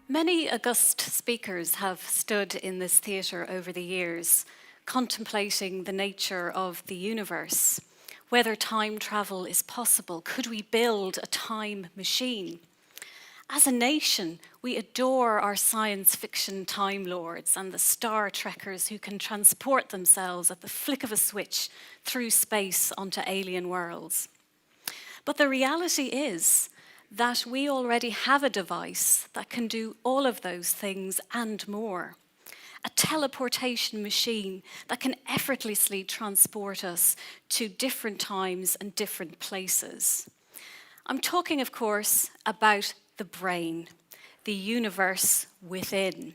Many august speakers have stood in this theatre over the years, contemplating the nature of the universe, whether time travel is possible. Could we build a time machine? As a nation, we adore our science fiction Time Lords and the Star Trekkers who can transport themselves at the flick of a switch through space onto alien worlds. But the reality is that we already have a device that can do all of those things and more. A teleportation machine that can effortlessly transport us to different times and different places. I'm talking, of course, about the brain, the universe within.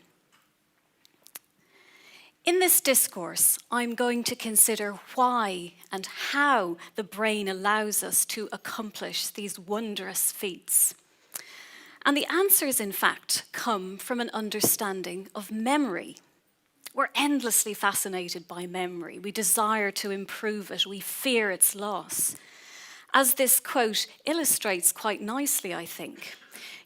In this discourse, I'm going to consider why and how the brain allows us to accomplish these wondrous feats. And the answers, in fact, come from an understanding of memory. We're endlessly fascinated by memory. We desire to improve it. We fear its loss. As this quote illustrates quite nicely, I think,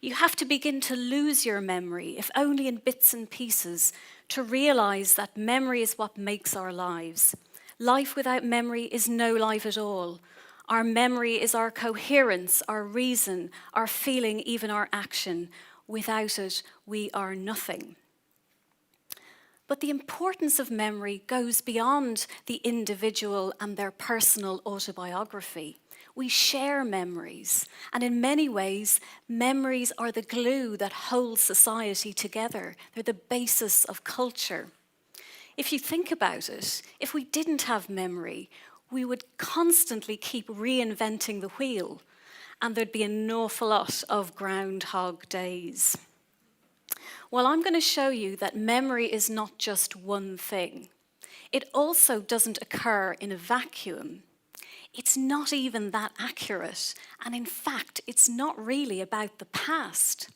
you have to begin to lose your memory, if only in bits and pieces, to realize that memory is what makes our lives. Life without memory is no life at all. Our memory is our coherence, our reason, our feeling, even our action. Without it, we are nothing. But the importance of memory goes beyond the individual and their personal autobiography. We share memories, and in many ways, memories are the glue that holds society together. They're the basis of culture. If you think about it, if we didn't have memory, we would constantly keep reinventing the wheel, and there'd be an awful lot of Groundhog Days. Well, I'm going to show you that memory is not just one thing. It also doesn't occur in a vacuum. It's not even that accurate, and in fact, it's not really about the past.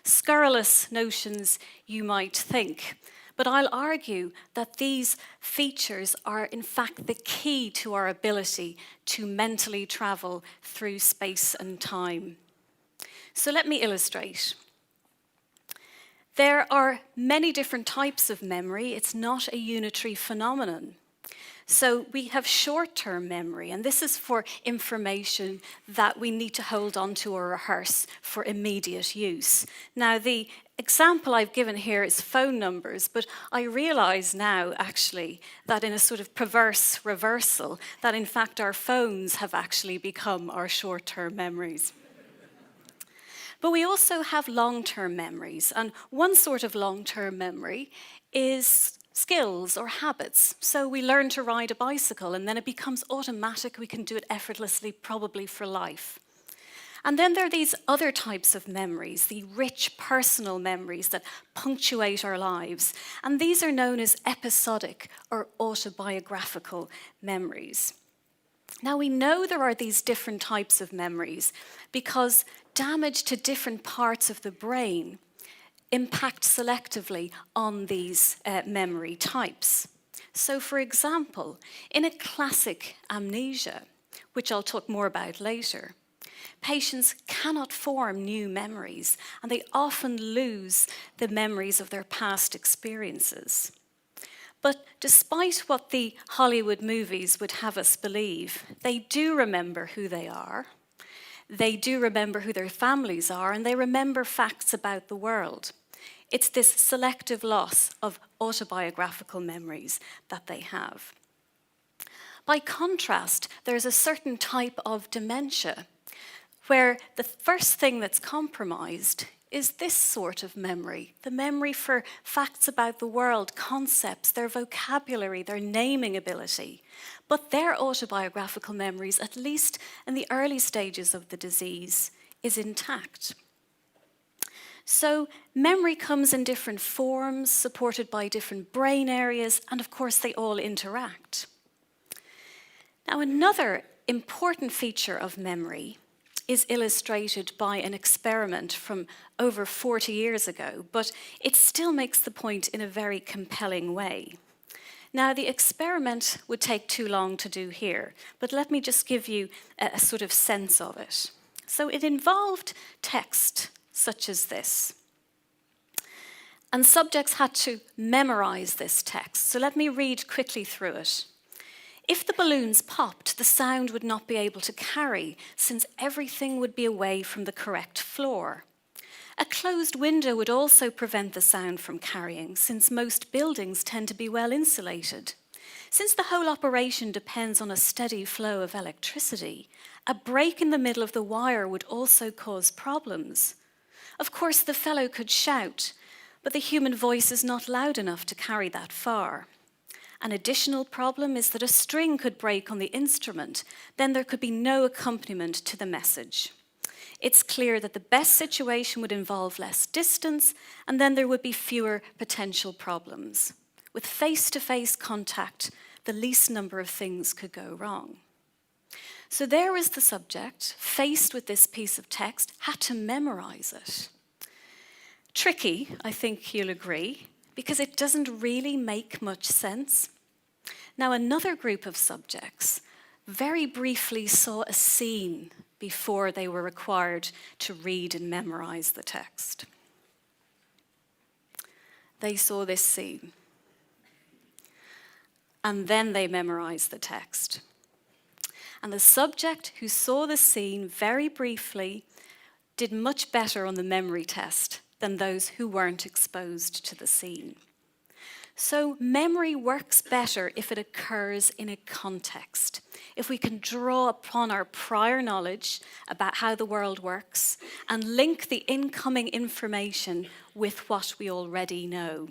Scurrilous notions, you might think, but I'll argue that these features are in fact the key to our ability to mentally travel through space and time. So let me illustrate. There are many different types of memory. It's not a unitary phenomenon. So we have short-term memory, and this is for information that we need to hold on to or rehearse for immediate use. Now, the example I've given here is phone numbers, but I realize now, actually, that in a sort of perverse reversal, that in fact our phones have actually become our short-term memories. But we also have long-term memories, and one sort of long-term memory is skills or habits. So we learn to ride a bicycle and then it becomes automatic. We can do it effortlessly, probably for life. And then there are these other types of memories, the rich personal memories that punctuate our lives. And these are known as episodic or autobiographical memories. Now we know there are these different types of memories because damage to different parts of the brain impact selectively on these memory types. So for example, in a classic amnesia, which I'll talk more about later, patients cannot form new memories and they often lose the memories of their past experiences. But despite what the Hollywood movies would have us believe, they do remember who they are. They do remember who their families are, and they remember facts about the world. It's this selective loss of autobiographical memories that they have. By contrast, there's a certain type of dementia where the first thing that's compromised is this sort of memory, the memory for facts about the world, concepts, their vocabulary, their naming ability. But their autobiographical memories, at least in the early stages of the disease, is intact. So memory comes in different forms, supported by different brain areas, and of course they all interact. Now another important feature of memory is illustrated by an experiment from over 40 years ago, but it still makes the point in a very compelling way. Now, the experiment would take too long to do here, but let me just give you a sort of sense of it. So it involved text such as this. And subjects had to memorize this text. So let me read quickly through it. If the balloons popped, the sound would not be able to carry, since everything would be away from the correct floor. A closed window would also prevent the sound from carrying, since most buildings tend to be well insulated. Since the whole operation depends on a steady flow of electricity, a break in the middle of the wire would also cause problems. Of course, the fellow could shout, but the human voice is not loud enough to carry that far. An additional problem is that a string could break on the instrument, then there could be no accompaniment to the message. It's clear that the best situation would involve less distance, and then there would be fewer potential problems. With face-to-face contact, the least number of things could go wrong. So there was the subject, faced with this piece of text, had to memorize it. Tricky, I think you'll agree, because it doesn't really make much sense. Now, another group of subjects very briefly saw a scene before they were required to read and memorize the text. They saw this scene, and then they memorized the text. And the subject who saw the scene very briefly did much better on the memory test than those who weren't exposed to the scene. So memory works better if it occurs in a context, if we can draw upon our prior knowledge about how the world works and link the incoming information with what we already know.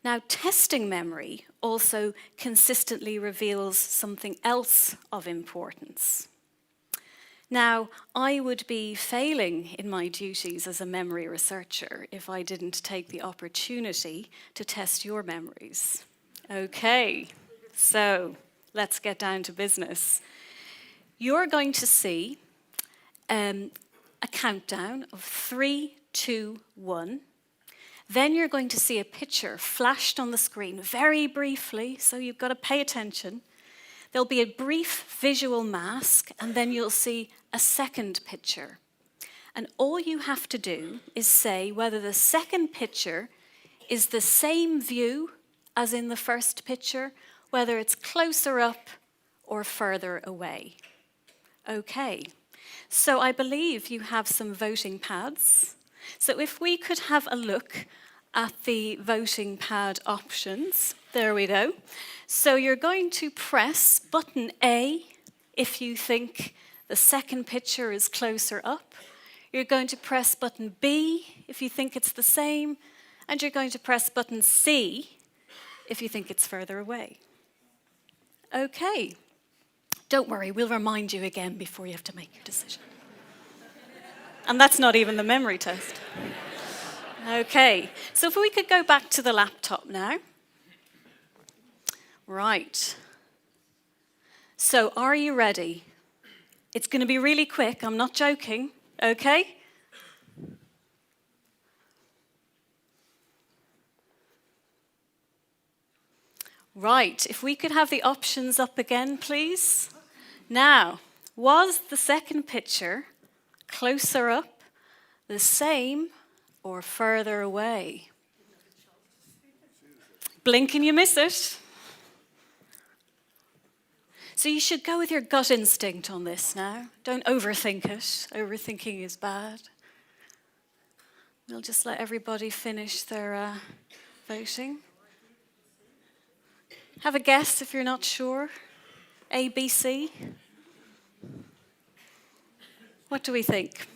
Now, testing memory also consistently reveals something else of importance. Now, I would be failing in my duties as a memory researcher if I didn't take the opportunity to test your memories. Okay, so let's get down to business. You're going to see a countdown of 3, 2, 1. Then you're going to see a picture flashed on the screen very briefly, so you've got to pay attention. There'll be a brief visual mask, and then you'll see a second picture. And all you have to do is say whether the second picture is the same view as in the first picture, whether it's closer up or further away. Okay, so I believe you have some voting pads. So if we could have a look at the voting pad options. There we go. So you're going to press button A if you think the second picture is closer up. You're going to press button B if you think it's the same. And you're going to press button C if you think it's further away. Okay. Don't worry, we'll remind you again before you have to make your decision. And that's not even the memory test. Okay, so if we could go back to the laptop now. Right. So are you ready? It's going to be really quick, I'm not joking, okay? Right, if we could have the options up again, please. Now, was the second picture closer up, the same, or further away? Blink and you miss it. So you should go with your gut instinct on this now. Don't overthink it. Overthinking is bad. We'll just let everybody finish their voting. Have a guess if you're not sure. A, B, C. What do we think?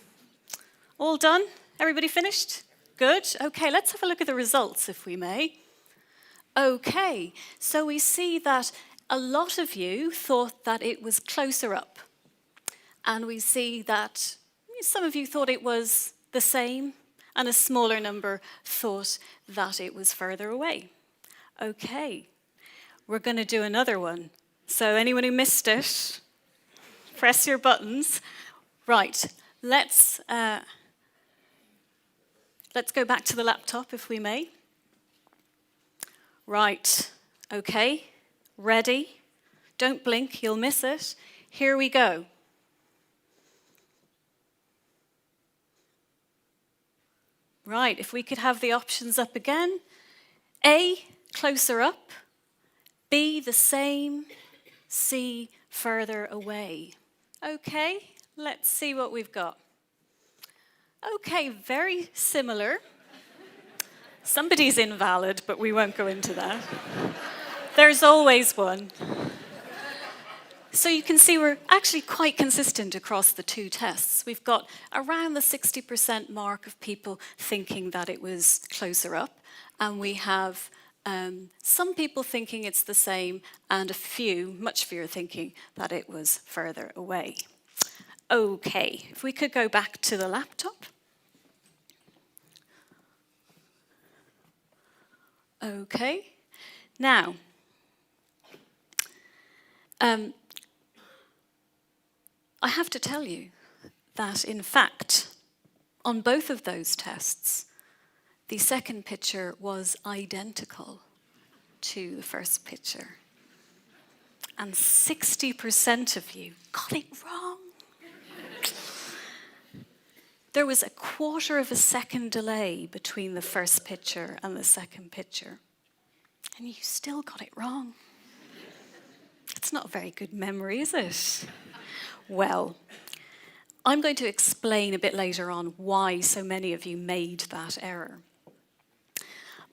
All done? Everybody finished? Good. Okay, let's have a look at the results, if we may. Okay, so we see that a lot of you thought that it was closer up. And we see that some of you thought it was the same, and a smaller number thought that it was further away. Okay, we're going to do another one. So anyone who missed it, press your buttons. Right, let's go back to the laptop, if we may. Right, okay, ready? Don't blink, you'll miss it. Here we go. Right, if we could have the options up again. A, closer up. B, the same. C, further away. Okay, let's see what we've got. Okay, very similar. Somebody's invalid, but we won't go into that. There's always one. So you can see we're actually quite consistent across the two tests. We've got around the 60% mark of people thinking that it was closer up, and we have some people thinking it's the same, and a few, much fewer, thinking that it was further away. Okay, if we could go back to the laptop. Okay, now, I have to tell you that, in fact, on both of those tests, the second picture was identical to the first picture. And 60% of you got it wrong. There was a 1/4 of a second delay between the first picture and the second picture. And you still got it wrong. It's not a very good memory, is it? Well, I'm going to explain a bit later on why so many of you made that error.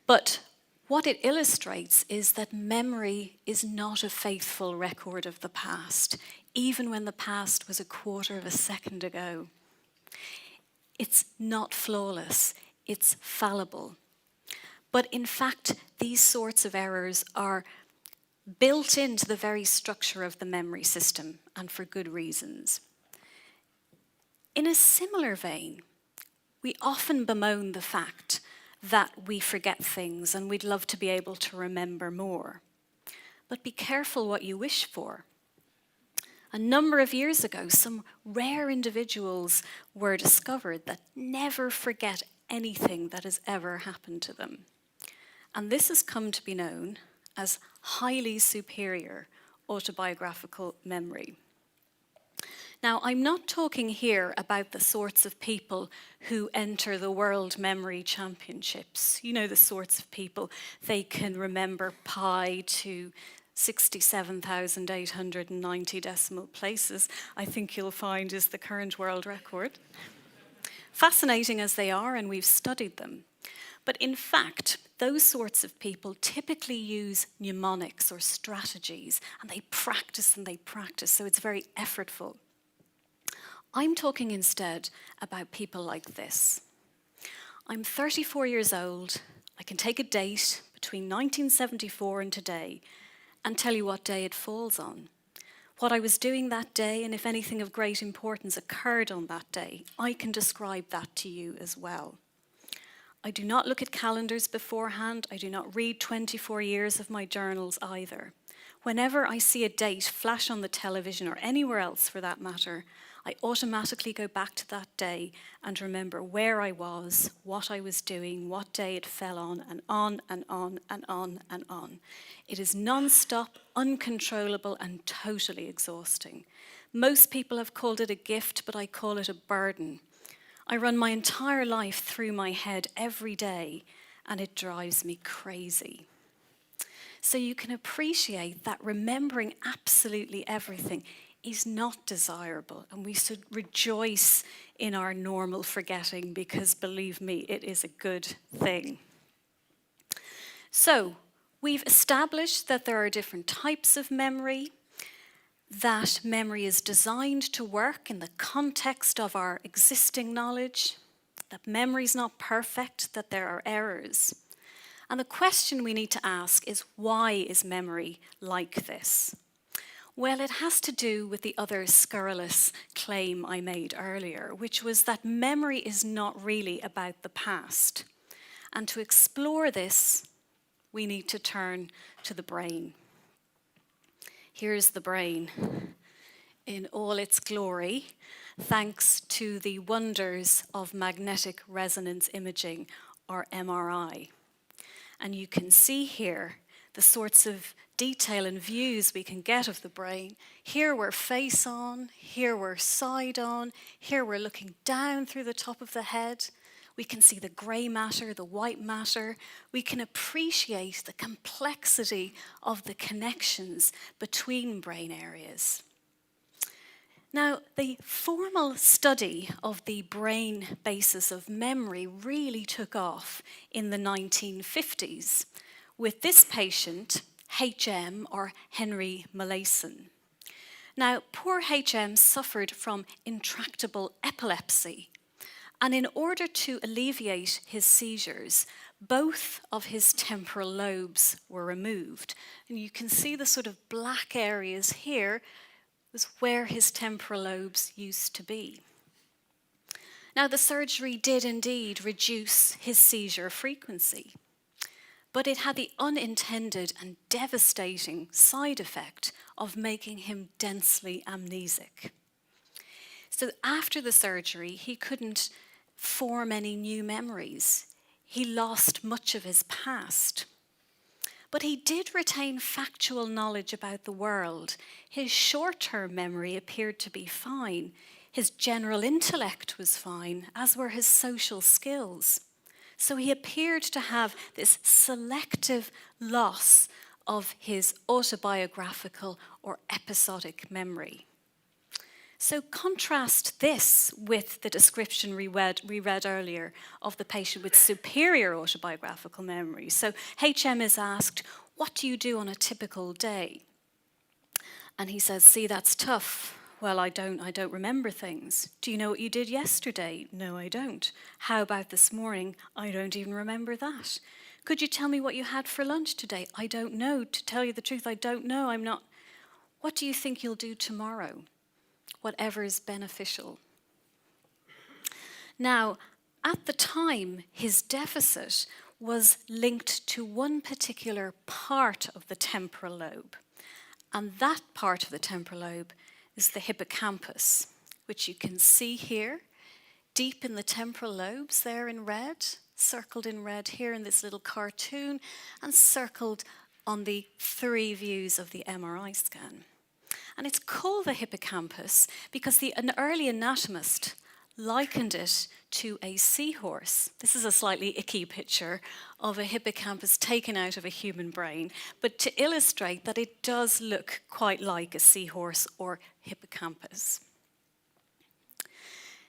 But what it illustrates is that memory is not a faithful record of the past, even when the past was a 1/4 of a second ago. It's not flawless, it's fallible. But in fact, these sorts of errors are built into the very structure of the memory system, and for good reasons. In a similar vein, we often bemoan the fact that we forget things and we'd love to be able to remember more. But be careful what you wish for. A number of years ago, some rare individuals were discovered that never forget anything that has ever happened to them. And this has come to be known as highly superior autobiographical memory. Now, I'm not talking here about the sorts of people who enter the World Memory Championships. You know, the sorts of people, they can remember pi to 67,890 decimal places, I think you'll find is the current world record. Fascinating as they are, and we've studied them. But in fact, those sorts of people typically use mnemonics or strategies, and they practice, so it's very effortful. I'm talking instead about people like this. I'm 34 years old. I can take a date between 1974 and today and tell you what day it falls on, what I was doing that day, and if anything of great importance occurred on that day. I can describe that to you as well. I do not look at calendars beforehand. I do not read 24 years of my journals either. Whenever I see a date flash on the television, or anywhere else for that matter, I automatically go back to that day and remember where I was, what I was doing, what day it fell on, and on and on and on and on. It is non-stop, uncontrollable, and totally exhausting. Most people have called it a gift, but I call it a burden. I run my entire life through my head every day, and it drives me crazy. So you can appreciate that remembering absolutely everything is not desirable, and we should rejoice in our normal forgetting, because believe me, it is a good thing. So we've established that there are different types of memory, that memory is designed to work in the context of our existing knowledge, that memory is not perfect, that there are errors. And the question we need to ask is, why is memory like this? Well, it has to do with the other scurrilous claim I made earlier, which was that memory is not really about the past. And to explore this, we need to turn to the brain. Here's the brain in all its glory, thanks to the wonders of magnetic resonance imaging, or MRI. And you can see here the sorts of detail and views we can get of the brain. Here we're face on, here we're side on, here we're looking down through the top of the head. We can see the grey matter, the white matter. We can appreciate the complexity of the connections between brain areas. Now, the formal study of the brain basis of memory really took off in the 1950s with this patient, HM, or Henry Molaison. Now, poor HM suffered from intractable epilepsy, and in order to alleviate his seizures, both of his temporal lobes were removed. And you can see the sort of black areas here was where his temporal lobes used to be. Now, the surgery did indeed reduce his seizure frequency, but it had the unintended and devastating side effect of making him densely amnesic. So after the surgery, he couldn't form any new memories. He lost much of his past. But he did retain factual knowledge about the world. His short-term memory appeared to be fine. His general intellect was fine, as were his social skills. So he appeared to have this selective loss of his autobiographical or episodic memory. So contrast this with the description we read earlier of the patient with superior autobiographical memory. So HM is asked, what do you do on a typical day? And he says, see, that's tough. Well, I don't remember things. Do you know what you did yesterday? No, I don't. How about this morning? I don't even remember that. Could you tell me what you had for lunch today? I don't know. To tell you the truth, I don't know. I'm not. What do you think you'll do tomorrow? Whatever is beneficial. Now, at the time, his deficit was linked to one particular part of the temporal lobe. And that part of the temporal lobe is the hippocampus, which you can see here, deep in the temporal lobes there in red, circled in red here in this little cartoon, and circled on the 3 views of the MRI scan. And it's called the hippocampus because an early anatomist likened it to a seahorse. This is a slightly icky picture of a hippocampus taken out of a human brain, but to illustrate that it does look quite like a seahorse or hippocampus.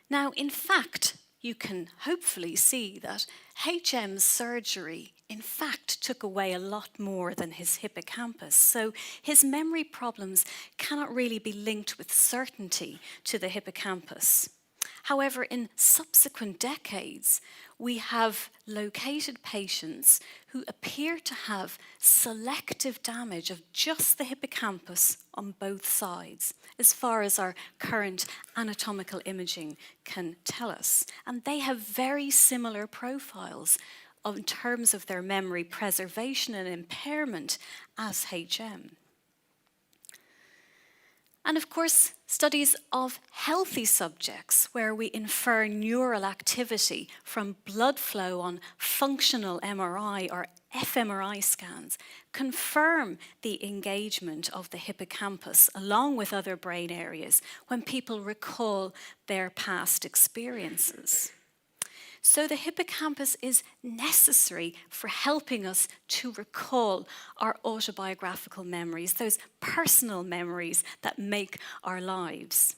Now, in fact, you can hopefully see that HM's surgery in fact took away a lot more than his hippocampus. So his memory problems cannot really be linked with certainty to the hippocampus. However, in subsequent decades, we have located patients who appear to have selective damage of just the hippocampus on both sides, as far as our current anatomical imaging can tell us. And they have very similar profiles in terms of their memory preservation and impairment as HM. And of course, studies of healthy subjects where we infer neural activity from blood flow on functional MRI or fMRI scans confirm the engagement of the hippocampus along with other brain areas when people recall their past experiences. So the hippocampus is necessary for helping us to recall our autobiographical memories, those personal memories that make our lives.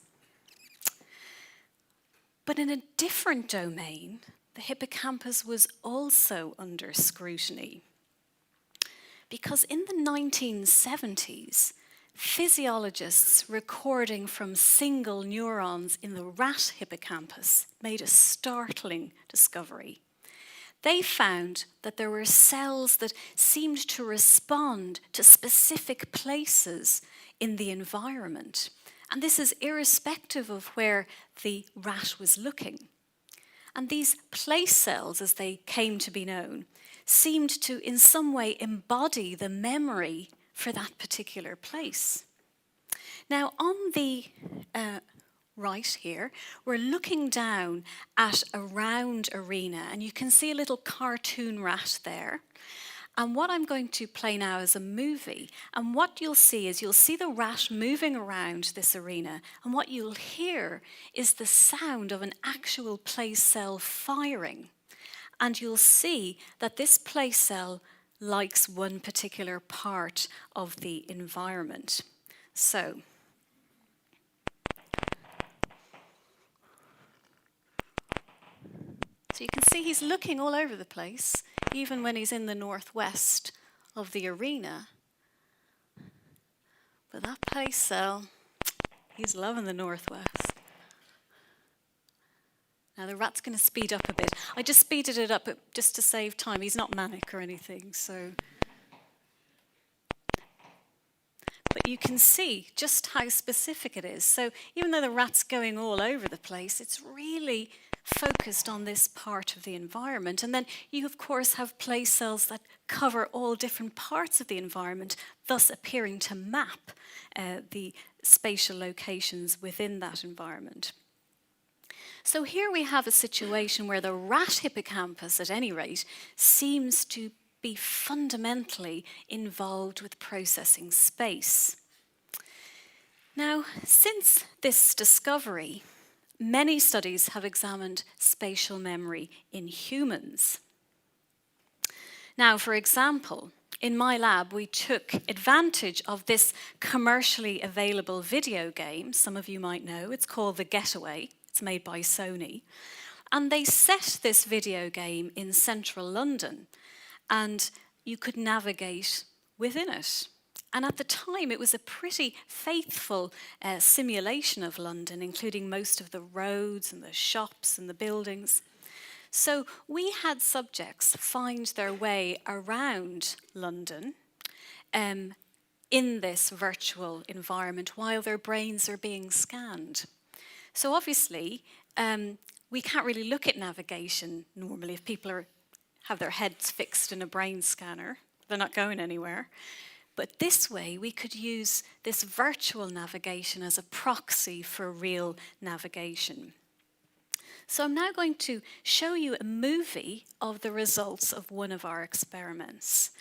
But in a different domain, the hippocampus was also under scrutiny. Because in the 1970s, physiologists recording from single neurons in the rat hippocampus made a startling discovery. They found that there were cells that seemed to respond to specific places in the environment. And this is irrespective of where the rat was looking. And these place cells, as they came to be known, seemed to in some way embody the memory for that particular place. Now, on the right here, we're looking down at a round arena, and you can see a little cartoon rat there. And what I'm going to play now is a movie. And what you'll see is you'll see the rat moving around this arena. And what you'll hear is the sound of an actual place cell firing. And you'll see that this place cell likes one particular part of the environment. So you can see he's looking all over the place, even when he's in the northwest of the arena. But that place cell, he's loving the northwest. Now the rat's going to speed up a bit. I just speeded it up just to save time. He's not manic or anything, so. But you can see just how specific it is. So even though the rat's going all over the place, it's really focused on this part of the environment. And then you, of course, have place cells that cover all different parts of the environment, thus appearing to map the spatial locations within that environment. So here we have a situation where the rat hippocampus, at any rate, seems to be fundamentally involved with processing space. Now, since this discovery, many studies have examined spatial memory in humans. Now, for example, in my lab, we took advantage of this commercially available video game. Some of you might know. It's called The Getaway. It's made by Sony. And they set this video game in central London, and you could navigate within it. And at the time, it was a pretty faithful simulation of London, including most of the roads and the shops and the buildings. So we had subjects find their way around London in this virtual environment while their brains are being scanned. So obviously, we can't really look at navigation normally if people have their heads fixed in a brain scanner. They're not going anywhere. But this way, we could use this virtual navigation as a proxy for real navigation. So I'm now going to show you a movie of the results of one of our experiments.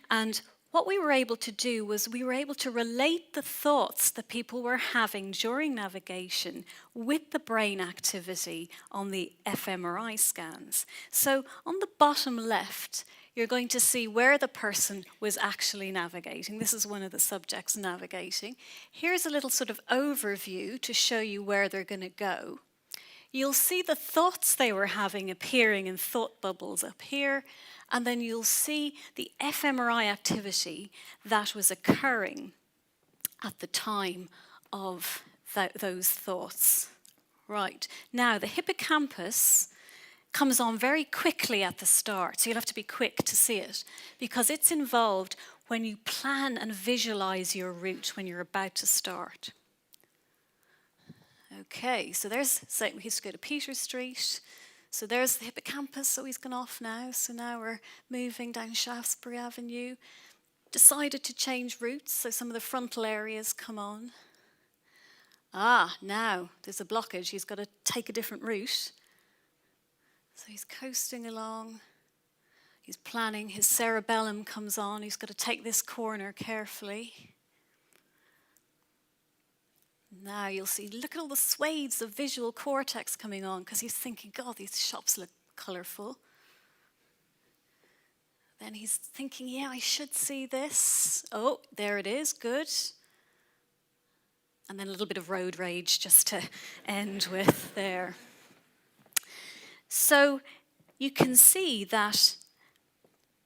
And what we were able to do was we were able to relate the thoughts that people were having during navigation with the brain activity on the fMRI scans. So on the bottom left, you're going to see where the person was actually navigating. This is one of the subjects navigating. Here's a little sort of overview to show you where they're going to go. You'll see the thoughts they were having appearing in thought bubbles up here, and then you'll see the fMRI activity that was occurring at the time of those thoughts. Right, now the hippocampus comes on very quickly at the start, so you'll have to be quick to see it, because it's involved when you plan and visualize your route when you're about to start. Okay, so say we used to go to Peter Street, so there's the hippocampus, so he's gone off now, so now we're moving down Shaftesbury Avenue, decided to change routes, so some of the frontal areas come on. Now there's a blockage, he's got to take a different route. So he's coasting along, he's planning, his cerebellum comes on, he's got to take this corner carefully. Now you'll see, look at all the swathes of visual cortex coming on, because he's thinking, God, these shops look colourful. Then he's thinking, yeah, I should see this. Oh, there it is, good. And then a little bit of road rage just to end with there. So you can see that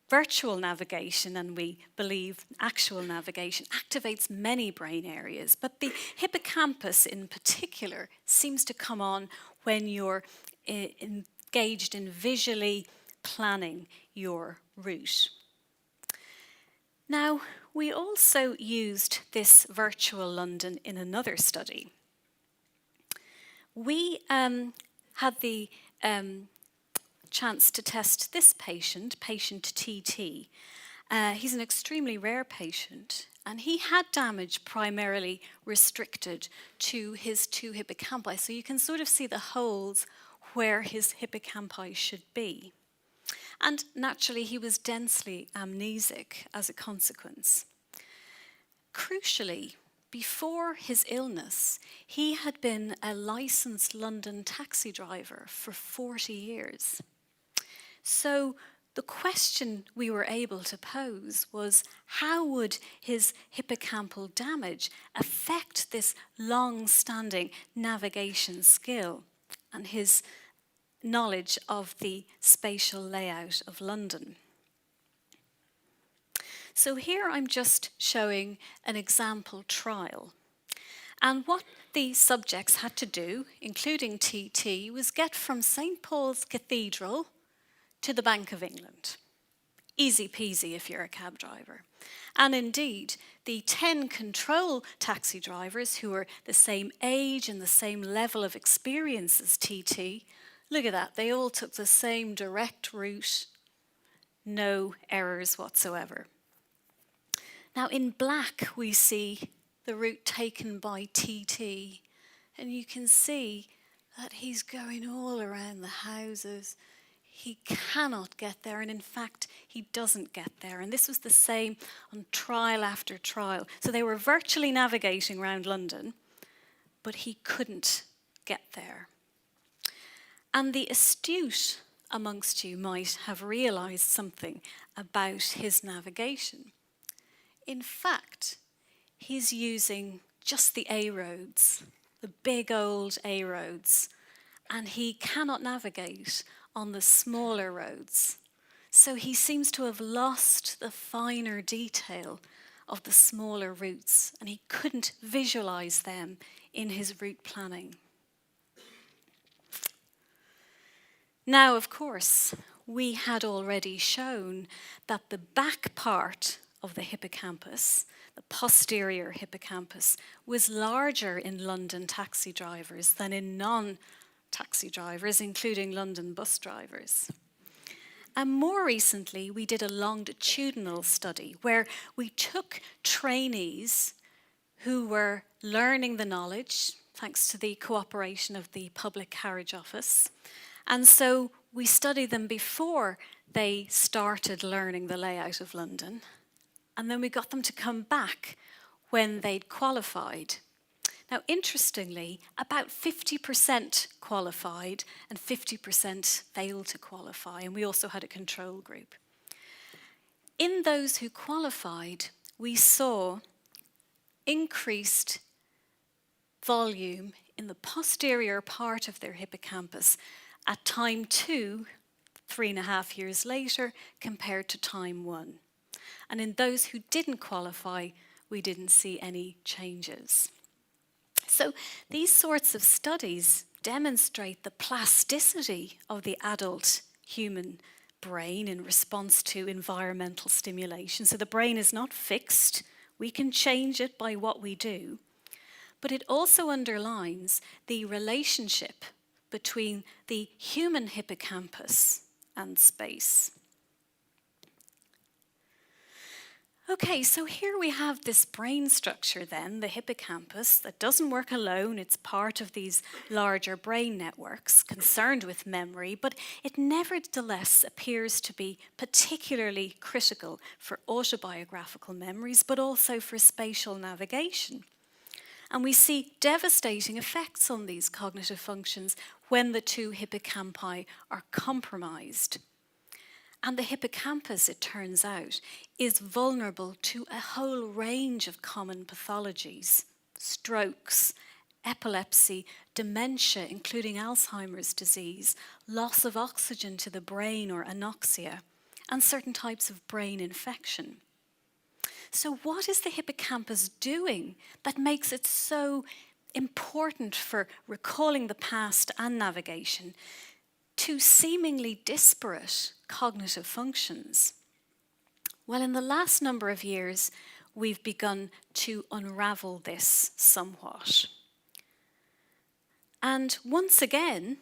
virtual navigation, and we believe actual navigation, activates many brain areas, but the hippocampus in particular seems to come on when you're engaged in visually planning your route. Now, we also used this virtual London in another study. We had the chance to test this patient TT. He's an extremely rare patient, and he had damage primarily restricted to his two hippocampi. So you can sort of see the holes where his hippocampi should be. And naturally, he was densely amnesic as a consequence. Crucially, before his illness, he had been a licensed London taxi driver for 40 years. So the question we were able to pose was, how would his hippocampal damage affect this long-standing navigation skill and his knowledge of the spatial layout of London? So here I'm just showing an example trial. And what the subjects had to do, including TT, was get from St. Paul's Cathedral to the Bank of England. Easy peasy if you're a cab driver. And indeed, the 10 control taxi drivers who were the same age and the same level of experience as TT, look at that, they all took the same direct route, no errors whatsoever. Now in black we see the route taken by TT, and you can see that he's going all around the houses. He cannot get there, and in fact he doesn't get there. And this was the same on trial after trial. So they were virtually navigating around London, but he couldn't get there. And the astute amongst you might have realised something about his navigation. In fact, he's using just the A roads, the big old A roads, and he cannot navigate on the smaller roads. So he seems to have lost the finer detail of the smaller routes, and he couldn't visualize them in his route planning. Now, of course, we had already shown that the back part of the hippocampus, the posterior hippocampus, was larger in London taxi drivers than in non-taxi drivers, including London bus drivers. And more recently, we did a longitudinal study where we took trainees who were learning the knowledge, thanks to the cooperation of the Public Carriage Office. And so we studied them before they started learning the layout of London. And then we got them to come back when they'd qualified. Now, interestingly, about 50% qualified and 50% failed to qualify, and we also had a control group. In those who qualified, we saw increased volume in the posterior part of their hippocampus at time 2, 3.5 years later, compared to time 1. And in those who didn't qualify, we didn't see any changes. So these sorts of studies demonstrate the plasticity of the adult human brain in response to environmental stimulation. So the brain is not fixed. We can change it by what we do. But it also underlines the relationship between the human hippocampus and space. Okay, so here we have this brain structure then, the hippocampus, that doesn't work alone. It's part of these larger brain networks concerned with memory, but it nevertheless appears to be particularly critical for autobiographical memories, but also for spatial navigation. And we see devastating effects on these cognitive functions when the two hippocampi are compromised. And the hippocampus, it turns out, is vulnerable to a whole range of common pathologies: strokes, epilepsy, dementia, including Alzheimer's disease, loss of oxygen to the brain or anoxia, and certain types of brain infection. So what is the hippocampus doing that makes it so important for recalling the past and navigation to seemingly disparate cognitive functions? Well, in the last number of years, we've begun to unravel this somewhat. And once again,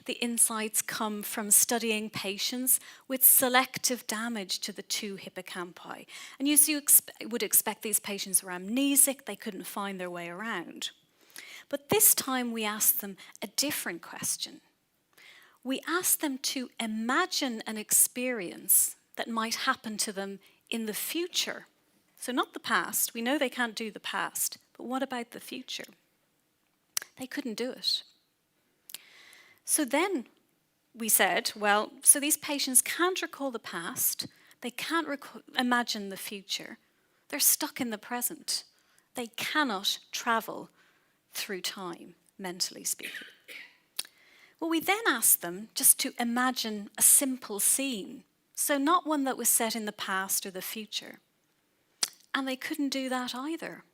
the insights come from studying patients with selective damage to the two hippocampi. And as you would expect, these patients were amnesic, they couldn't find their way around. But this time we asked them a different question. we ask them to imagine an experience that might happen to them in the future. So not the past. We know they can't do the past. But what about the future? They couldn't do it. So then we said, well, so these patients can't recall the past. They can't imagine the future. They're stuck in the present. They cannot travel through time, mentally speaking. Well, we then asked them just to imagine a simple scene, so not one that was set in the past or the future. And they couldn't do that either.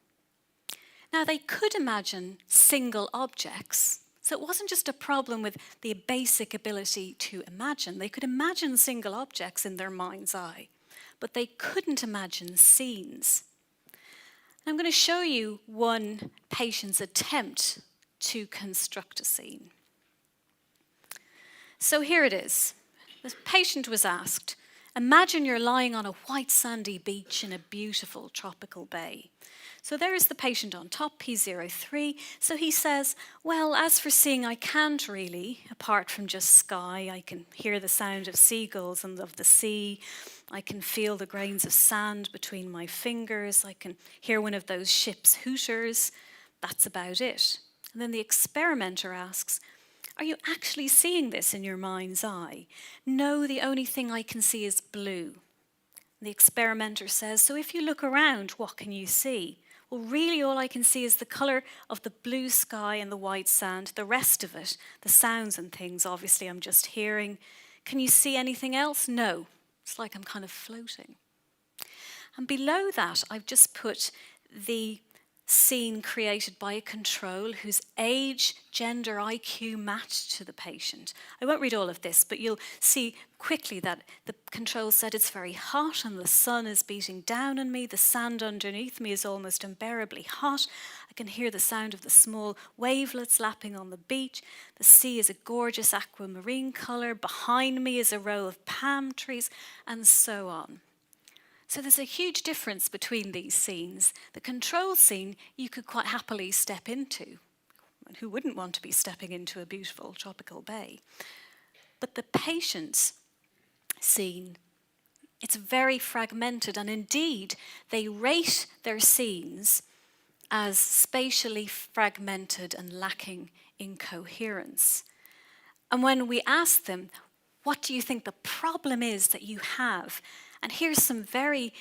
Now, they could imagine single objects, so it wasn't just a problem with the basic ability to imagine. They could imagine single objects in their mind's eye, but they couldn't imagine scenes. I'm going to show you one patient's attempt to construct a scene. So here it is. The patient was asked, imagine you're lying on a white sandy beach in a beautiful tropical bay. So there's the patient on top, P03. So he says, well, as for seeing, I can't really, apart from just sky. I can hear the sound of seagulls and of the sea. I can feel the grains of sand between my fingers. I can hear one of those ship's hooters. That's about it. And then the experimenter asks, are you actually seeing this in your mind's eye? No, the only thing I can see is blue. The experimenter says, so if you look around, what can you see? Well, really all I can see is the colour of the blue sky and the white sand. The rest of it, the sounds and things, obviously I'm just hearing. Can you see anything else? No. It's like I'm kind of floating. And below that, I've just put the scene created by a control whose age, gender, IQ matched to the patient. I won't read all of this, but you'll see quickly that the control said it's very hot and the sun is beating down on me. The sand underneath me is almost unbearably hot. I can hear the sound of the small wavelets lapping on the beach. The sea is a gorgeous aquamarine colour. Behind me is a row of palm trees, and so on. So there's a huge difference between these scenes. The control scene you could quite happily step into. And who wouldn't want to be stepping into a beautiful tropical bay? But the patient's scene, it's very fragmented, and indeed they rate their scenes as spatially fragmented and lacking in coherence. And when we ask them, what do you think the problem is that you have? And here's some very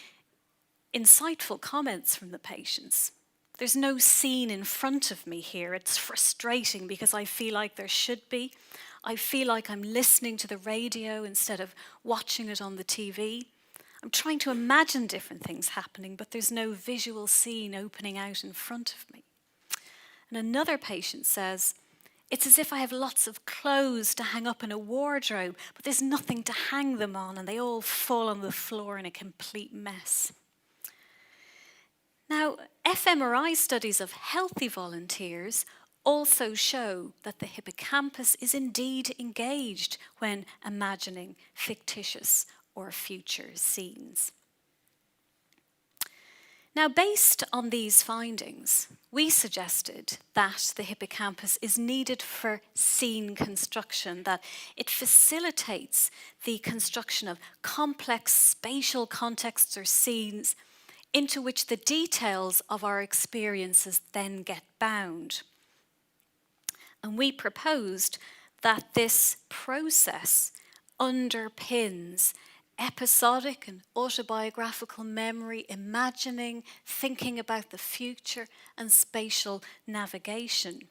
insightful comments from the patients. There's no scene in front of me here. It's frustrating because I feel like there should be. I feel like I'm listening to the radio instead of watching it on the TV. I'm trying to imagine different things happening, but there's no visual scene opening out in front of me. And another patient says, it's as if I have lots of clothes to hang up in a wardrobe, but there's nothing to hang them on, and they all fall on the floor in a complete mess. Now, fMRI studies of healthy volunteers also show that the hippocampus is indeed engaged when imagining fictitious or future scenes. Now, based on these findings, we suggested that the hippocampus is needed for scene construction, that it facilitates the construction of complex spatial contexts or scenes into which the details of our experiences then get bound. And we proposed that this process underpins episodic and autobiographical memory, imagining, thinking about the future, and spatial navigation.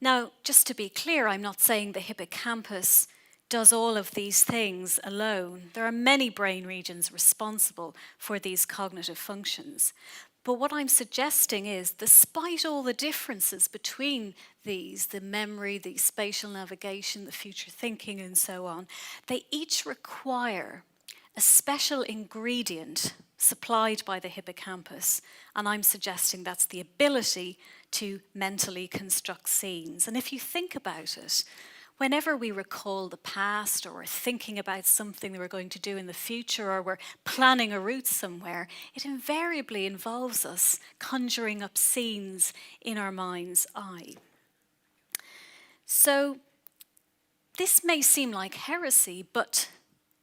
Now, just to be clear, I'm not saying the hippocampus does all of these things alone. There are many brain regions responsible for these cognitive functions. But what I'm suggesting is, despite all the differences between these, the memory, the spatial navigation, the future thinking, and so on, they each require a special ingredient supplied by the hippocampus, and I'm suggesting that's the ability to mentally construct scenes. And if you think about it, whenever we recall the past, or we're thinking about something that we're going to do in the future, or we're planning a route somewhere, it invariably involves us conjuring up scenes in our mind's eye. So this may seem like heresy, but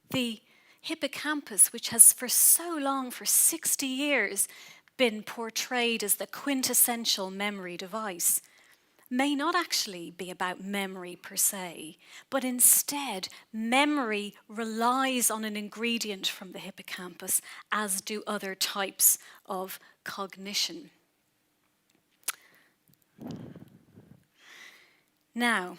the hippocampus, which has for so long, for 60 years, been portrayed as the quintessential memory device, may not actually be about memory per se, but instead memory relies on an ingredient from the hippocampus, as do other types of cognition. Now,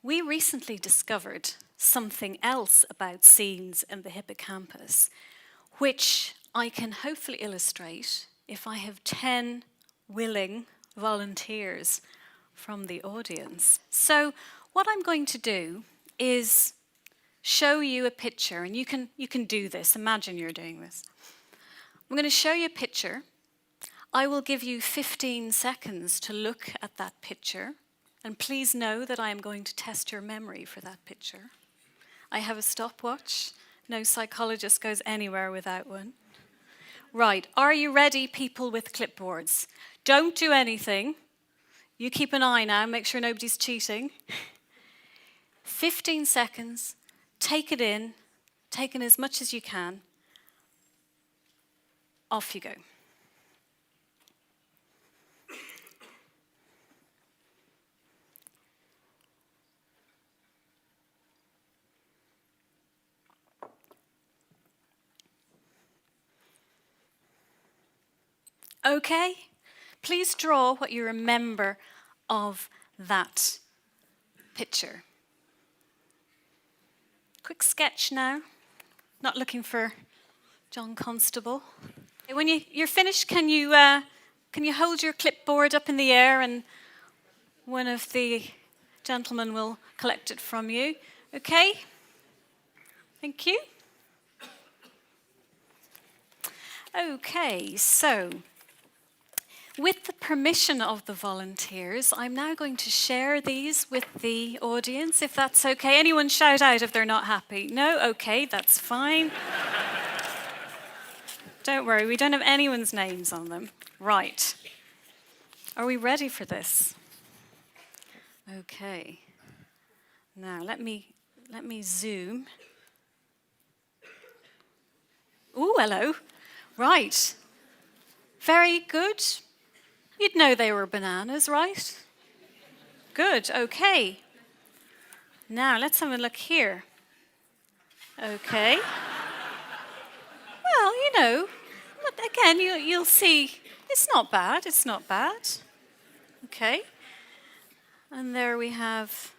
we recently discovered something else about scenes in the hippocampus, which I can hopefully illustrate if I have 10 willing volunteers from the audience. So what I'm going to do is show you a picture, and you can do this. Imagine you're doing this. I'm going to show you a picture. I will give you 15 seconds to look at that picture, and please know that I am going to test your memory for that picture. I have a stopwatch. No psychologist goes anywhere without one. Right, are you ready, people with clipboards? Don't do anything. You keep an eye now, make sure nobody's cheating. 15 seconds, take it in as much as you can. Off you go. Okay, please draw what you remember of that picture. Quick sketch now. Not looking for John Constable. When you're finished, can you hold your clipboard up in the air and one of the gentlemen will collect it from you? Okay? Thank you. Okay, so with the permission of the volunteers, I'm now going to share these with the audience, if that's okay. Anyone shout out if they're not happy? No? Okay, that's fine. Don't worry, we don't have anyone's names on them. Right. Are we ready for this? Okay. Now, let me zoom. Ooh, hello. Right. Very good. You'd know they were bananas, right? Good, okay. Now, let's have a look here. Okay. Well, you know, again, you'll see, it's not bad. Okay. And there we have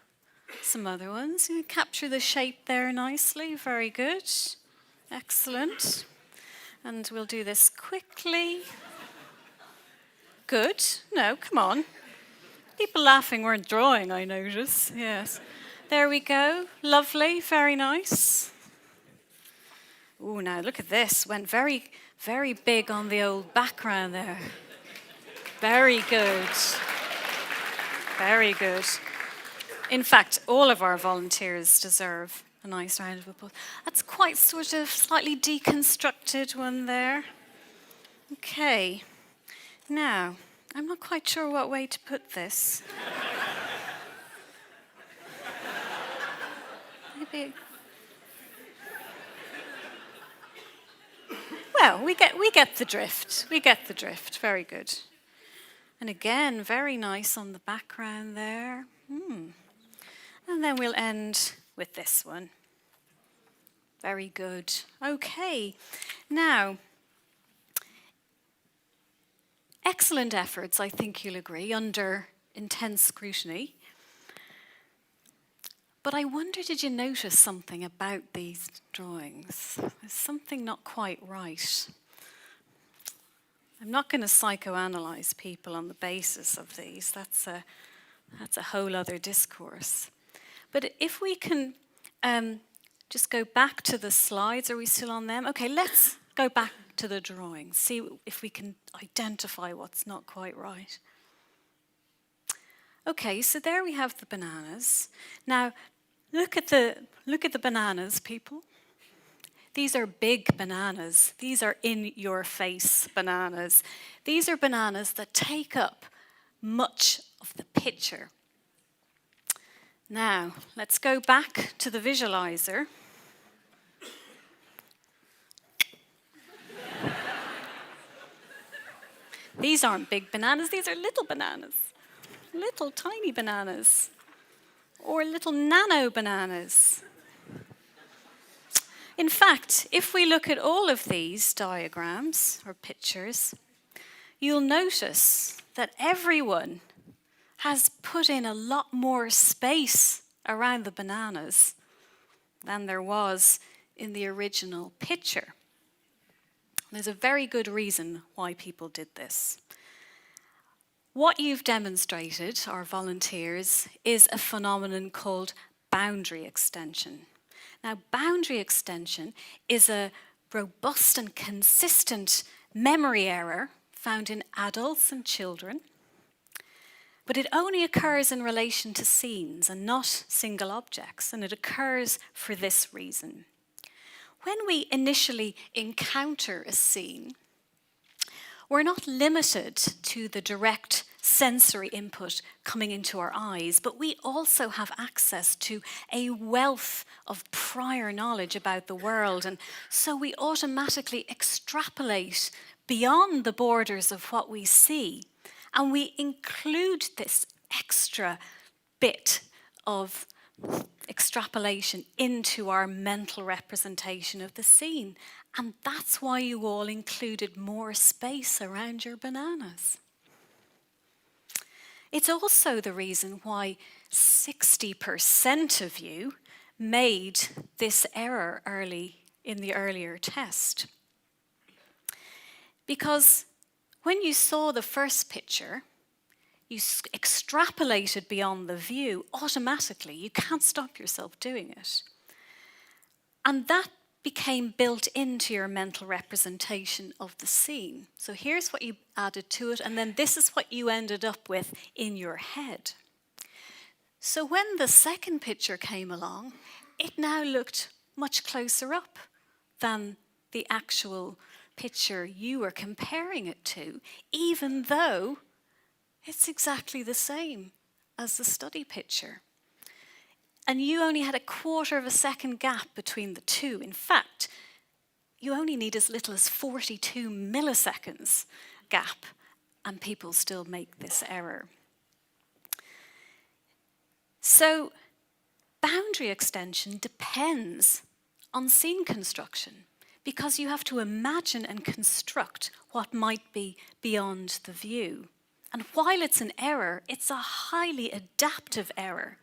some other ones. You capture the shape there nicely. Very good. Excellent. And we'll do this quickly. Good. No, come on. People laughing weren't drawing, I notice. Yes. There we go. Lovely. Very nice. Ooh, now look at this. Went very, very big on the old background there. Very good. Very good. In fact, all of our volunteers deserve a nice round of applause. That's quite sort of slightly deconstructed one there. Okay. Now, I'm not quite sure what way to put this. Maybe. Well, we get the drift. We get the drift. Very good. And again, very nice on the background there. And then we'll end with this one. Very good. Okay. Now, excellent efforts, I think you'll agree, under intense scrutiny. But I wonder, did you notice something about these drawings? There's something not quite right. I'm not going to psychoanalyze people on the basis of these. That's a whole other discourse. But if we can just go back to the slides. Are we still on them? Okay, let's go back to the drawing. See if we can identify what's not quite right. Okay, so there we have the bananas. Now, look at the bananas, people. These are big bananas. These are in-your-face bananas. These are bananas that take up much of the picture. Now, let's go back to the visualizer. These aren't big bananas, these are little bananas. Little tiny bananas. Or little nano bananas. In fact, if we look at all of these diagrams or pictures, you'll notice that everyone has put in a lot more space around the bananas than there was in the original picture. There's a very good reason why people did this. What you've demonstrated, our volunteers, is a phenomenon called boundary extension. Now, boundary extension is a robust and consistent memory error found in adults and children, but it only occurs in relation to scenes and not single objects, and it occurs for this reason. When we initially encounter a scene, we're not limited to the direct sensory input coming into our eyes, but we also have access to a wealth of prior knowledge about the world, and so we automatically extrapolate beyond the borders of what we see, and we include this extra bit of extrapolation into our mental representation of the scene. And that's why you all included more space around your bananas. It's also the reason why 60% of you made this error early in the earlier test. Because when you saw the first picture, you extrapolated beyond the view automatically. You can't stop yourself doing it. And that became built into your mental representation of the scene. So here's what you added to it, and then this is what you ended up with in your head. So when the second picture came along, it now looked much closer up than the actual picture you were comparing it to, even though it's exactly the same as the study picture. And you only had a quarter of a second gap between the two. In fact, you only need as little as 42 milliseconds gap, and people still make this error. So, boundary extension depends on scene construction, because you have to imagine and construct what might be beyond the view. And while it's an error, it's a highly adaptive error,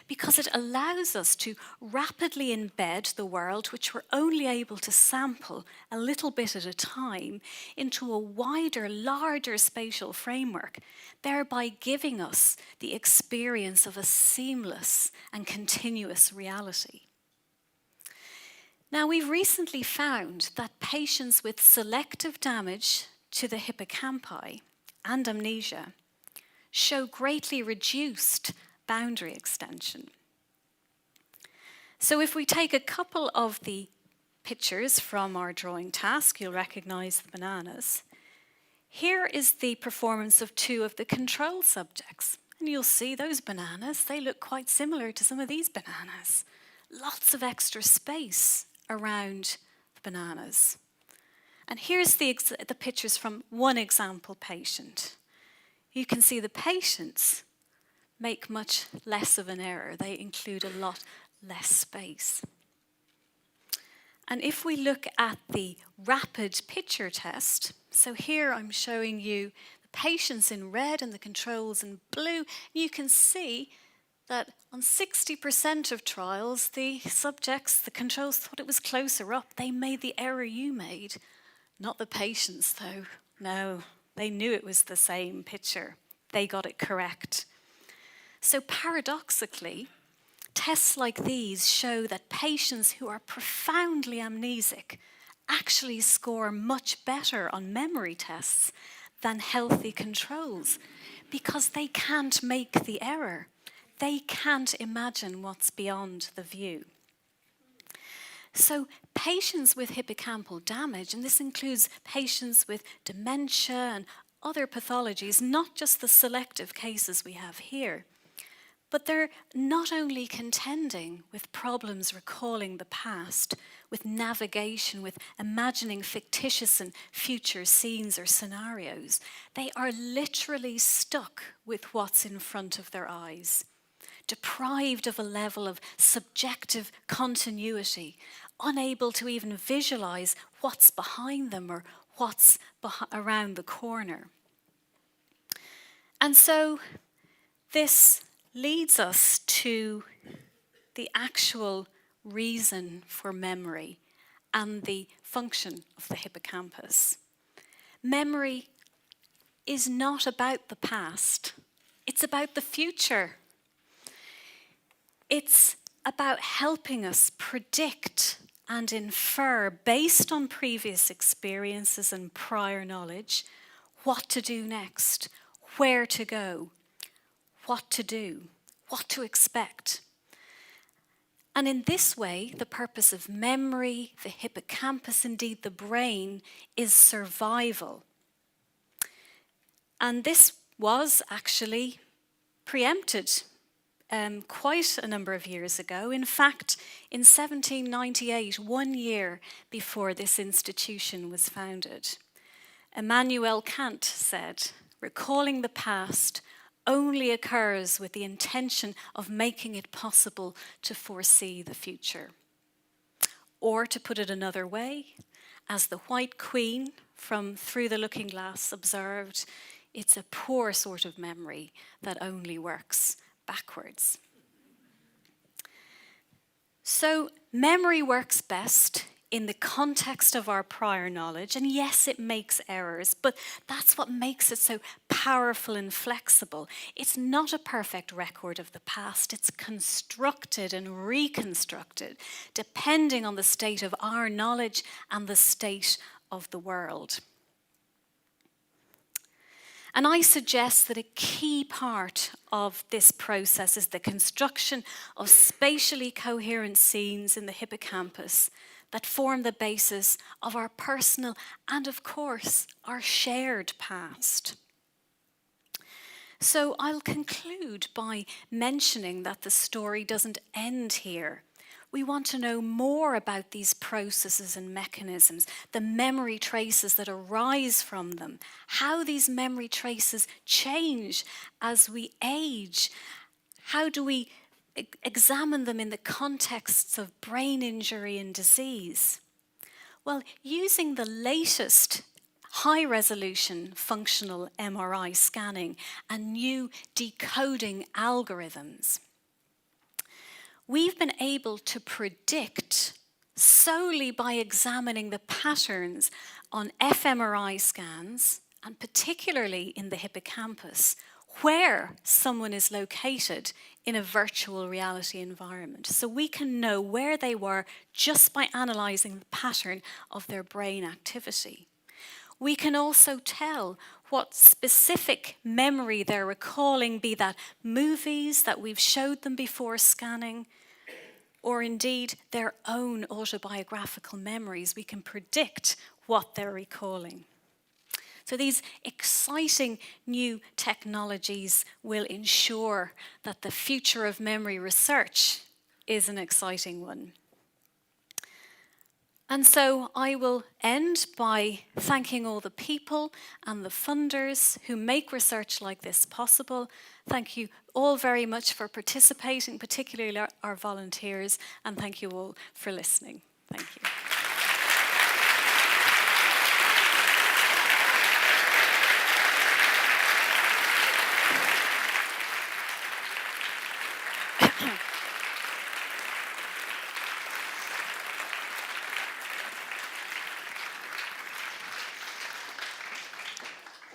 because it allows us to rapidly embed the world, which we're only able to sample a little bit at a time, into a wider, larger spatial framework, thereby giving us the experience of a seamless and continuous reality. Now, we've recently found that patients with selective damage to the hippocampi and amnesia show greatly reduced boundary extension. So if we take a couple of the pictures from our drawing task, you'll recognize the bananas. Here is the performance of two of the control subjects. And you'll see those bananas, they look quite similar to some of these bananas. Lots of extra space around the bananas. And here's the pictures from one example patient. You can see the patients make much less of an error. They include a lot less space. And if we look at the rapid picture test, so here I'm showing you the patients in red and the controls in blue. You can see that on 60% of trials, the subjects, the controls, thought it was closer up. They made the error you made. Not the patients, though. No, they knew it was the same picture. They got it correct. So paradoxically, tests like these show that patients who are profoundly amnesic actually score much better on memory tests than healthy controls, because they can't make the error. They can't imagine what's beyond the view. So patients with hippocampal damage, and this includes patients with dementia and other pathologies, not just the selective cases we have here, But they're not only contending with problems recalling the past, with navigation, with imagining fictitious and future scenes or scenarios. They are literally stuck with what's in front of their eyes, deprived of a level of subjective continuity, unable to even visualize what's behind them or what's around the corner. And so this leads us to the actual reason for memory and the function of the hippocampus. Memory is not about the past, it's about the future. It's about helping us predict and infer, based on previous experiences and prior knowledge, what to do next, where to go, what to do, what to expect. And in this way, the purpose of memory, the hippocampus, indeed the brain, is survival. And this was actually preempted quite a number of years ago. In fact, in 1798, 1 year before this institution was founded, Immanuel Kant said, "Recalling the past only occurs with the intention of making it possible to foresee the future." Or to put it another way, as the White Queen from Through the Looking Glass observed, it's a poor sort of memory that only works backwards. So memory works best in the context of our prior knowledge, and yes, it makes errors, but that's what makes it so powerful and flexible. It's not a perfect record of the past, it's constructed and reconstructed depending on the state of our knowledge and the state of the world. And I suggest that a key part of this process is the construction of spatially coherent scenes in the hippocampus that form the basis of our personal and, of course, our shared past. So I'll conclude by mentioning that the story doesn't end here. We want to know more about these processes and mechanisms, the memory traces that arise from them, how these memory traces change as we age. How do we examine them in the contexts of brain injury and disease? Well, using the latest high-resolution functional MRI scanning and new decoding algorithms, we've been able to predict, solely by examining the patterns on fMRI scans, and particularly in the hippocampus, where someone is located in a virtual reality environment. So we can know where they were just by analysing the pattern of their brain activity. We can also tell what specific memory they're recalling, be that movies that we've showed them before scanning, or indeed their own autobiographical memories. We can predict what they're recalling. So these exciting new technologies will ensure that the future of memory research is an exciting one. And so I will end by thanking all the people and the funders who make research like this possible. Thank you all very much for participating, particularly our volunteers, and thank you all for listening. Thank you.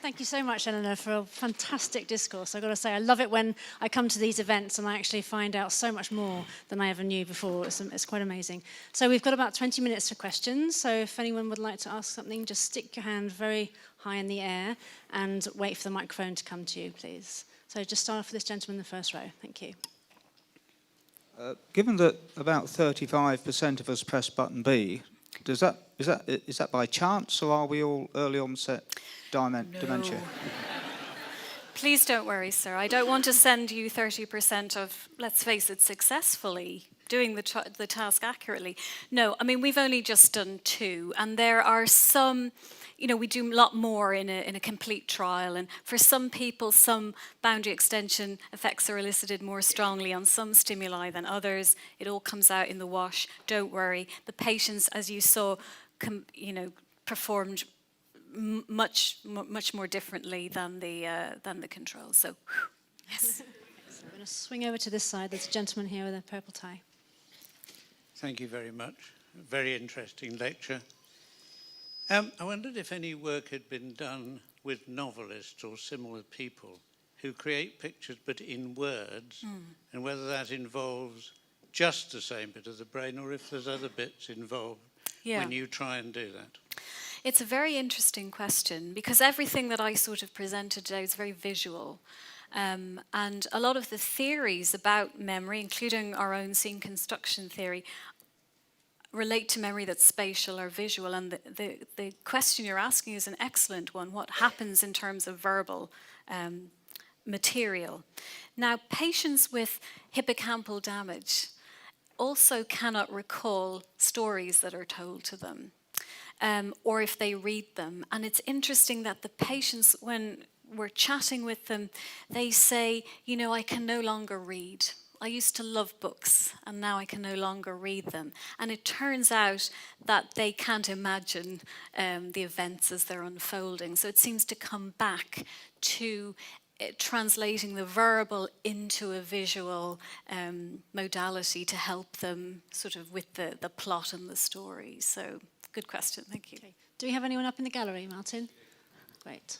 Thank you so much, Eleanor, for a fantastic discourse. I've got to say, I love it when I come to these events and I actually find out so much more than I ever knew before. It's quite amazing. So we've got about 20 minutes for questions. So if anyone would like to ask something, just stick your hand very high in the air and wait for the microphone to come to you, please. So just start off with this gentleman in the first row. Thank you. Given that about 35% of us press button B, is that by chance, or are we all early onset dementia? Please don't worry, sir. I don't want to send you 30% of, let's face it, successfully doing the task accurately. No, I mean, we've only just done 2, and there are some, we do a lot more in a complete trial, and for some people, some boundary extension effects are elicited more strongly on some stimuli than others. It all comes out in the wash. Don't worry. The patients, as you saw, performed much more differently than the control. So, yes. So we're going to swing over to this side. There's a gentleman here with a purple tie. Thank you very much. Very interesting lecture. I wondered if any work had been done with novelists or similar people who create pictures but in words, and whether that involves just the same bit of the brain or if there's other bits involved when you try and do that. It's a very interesting question because everything that I sort of presented today is very visual. And a lot of the theories about memory, including our own scene construction theory, relate to memory that's spatial or visual. And the question you're asking is an excellent one. What happens in terms of verbal material? Now, patients with hippocampal damage also cannot recall stories that are told to them, or if they read them. And it's interesting that the patients, when we're chatting with them, they say, I can no longer read. I used to love books, and now I can no longer read them. And it turns out that they can't imagine the events as they're unfolding. So it seems to come back to translating the verbal into a visual modality to help them sort of with the plot and the story. So good question, thank you. Okay. Do we have anyone up in the gallery, Martin? Great.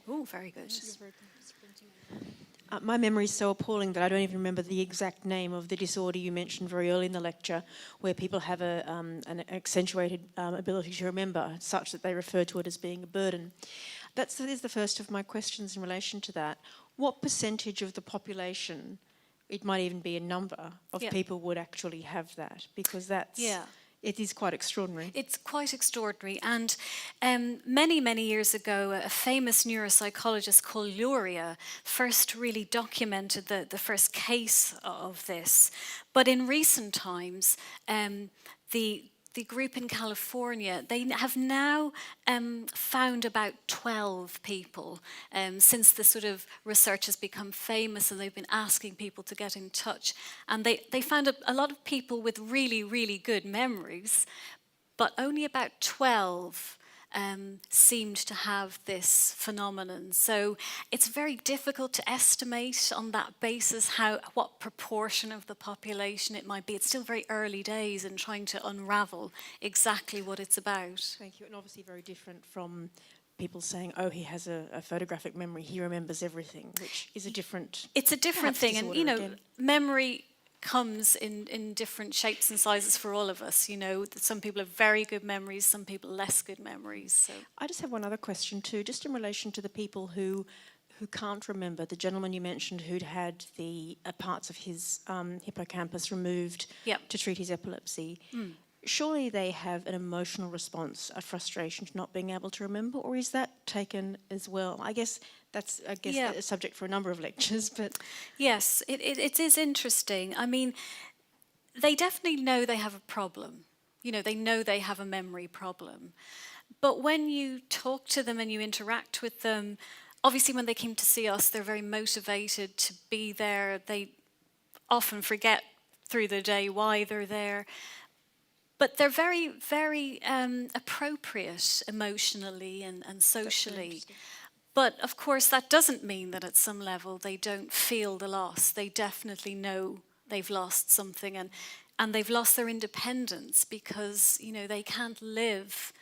Oh, very good. My memory is so appalling that I don't even remember the exact name of the disorder you mentioned very early in the lecture, where people have an accentuated ability to remember, such that they refer to it as being a burden. That is the first of my questions in relation to that. What percentage of the population, it might even be a number, of people would actually have that? Because that's... It is quite extraordinary. It's quite extraordinary. And many years ago, a famous neuropsychologist called Luria first really documented the first case of this. But in recent times, the group in California, they have now found about 12 people since the sort of research has become famous, and they've been asking people to get in touch. And they found a lot of people with really good memories, but only about 12 seemed to have this phenomenon. So it's very difficult to estimate on that basis what proportion of the population it might be. It's still very early days in trying to unravel exactly what it's about. Thank you. And obviously very different from people saying, oh, he has a photographic memory, he remembers everything, which is a different... It's a different thing. And, again. Memory comes in different shapes and sizes for all of us. Some people have very good memories, some people less good memories. So I just have one other question too, just in relation to the people who can't remember. The gentleman you mentioned who'd had the parts of his hippocampus removed to treat his epilepsy. Surely they have an emotional response, a frustration to not being able to remember, or is that taken as well? I guess that's a subject for a number of lectures, but... Yes, it is interesting. I mean, they definitely know they have a problem. They know they have a memory problem. But when you talk to them and you interact with them, obviously when they came to see us, they're very motivated to be there. They often forget through the day why they're there. But they're very appropriate emotionally and socially. But of course, that doesn't mean that at some level they don't feel the loss. They definitely know they've lost something, and they've lost their independence because they can't live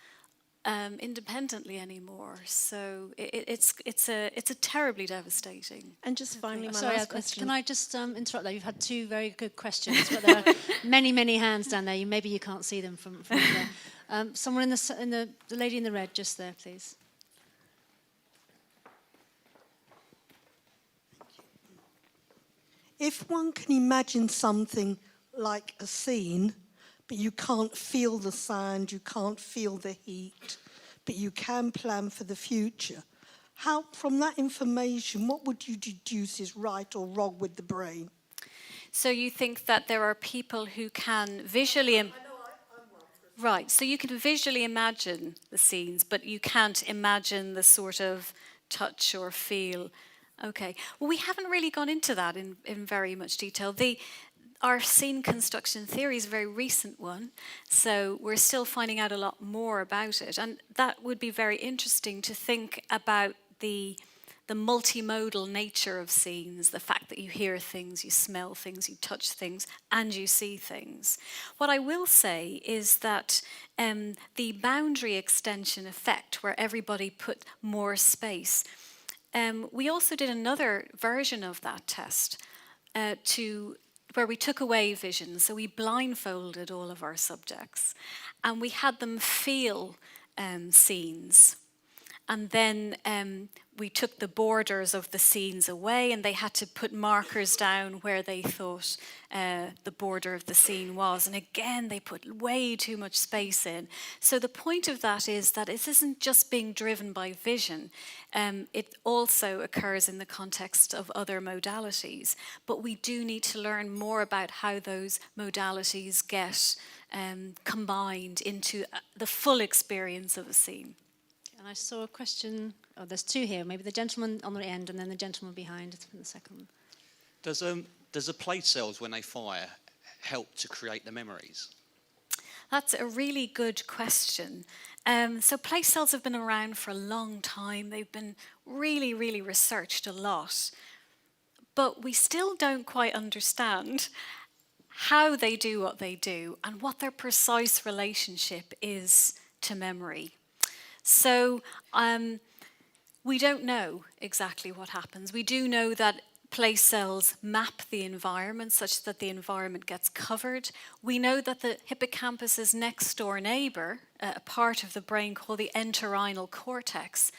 independently anymore. So it's a terribly devastating. And just finally, my Sorry, last question. Can I just interrupt there? You've had 2 very good questions, but there are many hands down there. Maybe you can't see them from there. Someone in the lady in the red, just there, please. If one can imagine something like a scene, but you can't feel the sound, you can't feel the heat, but you can plan for the future. How, from that information, what would you deduce is right or wrong with the brain? So you think that there are people who can visually... Right, so you can visually imagine the scenes, but you can't imagine the sort of touch or feel. Okay, well, we haven't really gone into that in very much detail. Our scene construction theory is a very recent one, so we're still finding out a lot more about it. And that would be very interesting to think about the multimodal nature of scenes, the fact that you hear things, you smell things, you touch things, and you see things. What I will say is that the boundary extension effect, where everybody put more space, we also did another version of that test where we took away vision. So we blindfolded all of our subjects, and we had them feel scenes. And then we took the borders of the scenes away, and they had to put markers down where they thought the border of the scene was. And again, they put way too much space in. So the point of that is that it isn't just being driven by vision. It also occurs in the context of other modalities. But we do need to learn more about how those modalities get combined into the full experience of a scene. And I saw a question, oh, there's two here, maybe the gentleman on the end and then the gentleman behind the second one. Does the plate cells, when they fire, help to create the memories? That's a really good question. So plate cells have been around for a long time. They've been really, really researched a lot. But we still don't quite understand how they do what they do and what their precise relationship is to memory. So we don't know exactly what happens. We do know that place cells map the environment such that the environment gets covered. We know that the hippocampus's next door neighbor, a part of the brain called the entorhinal cortex,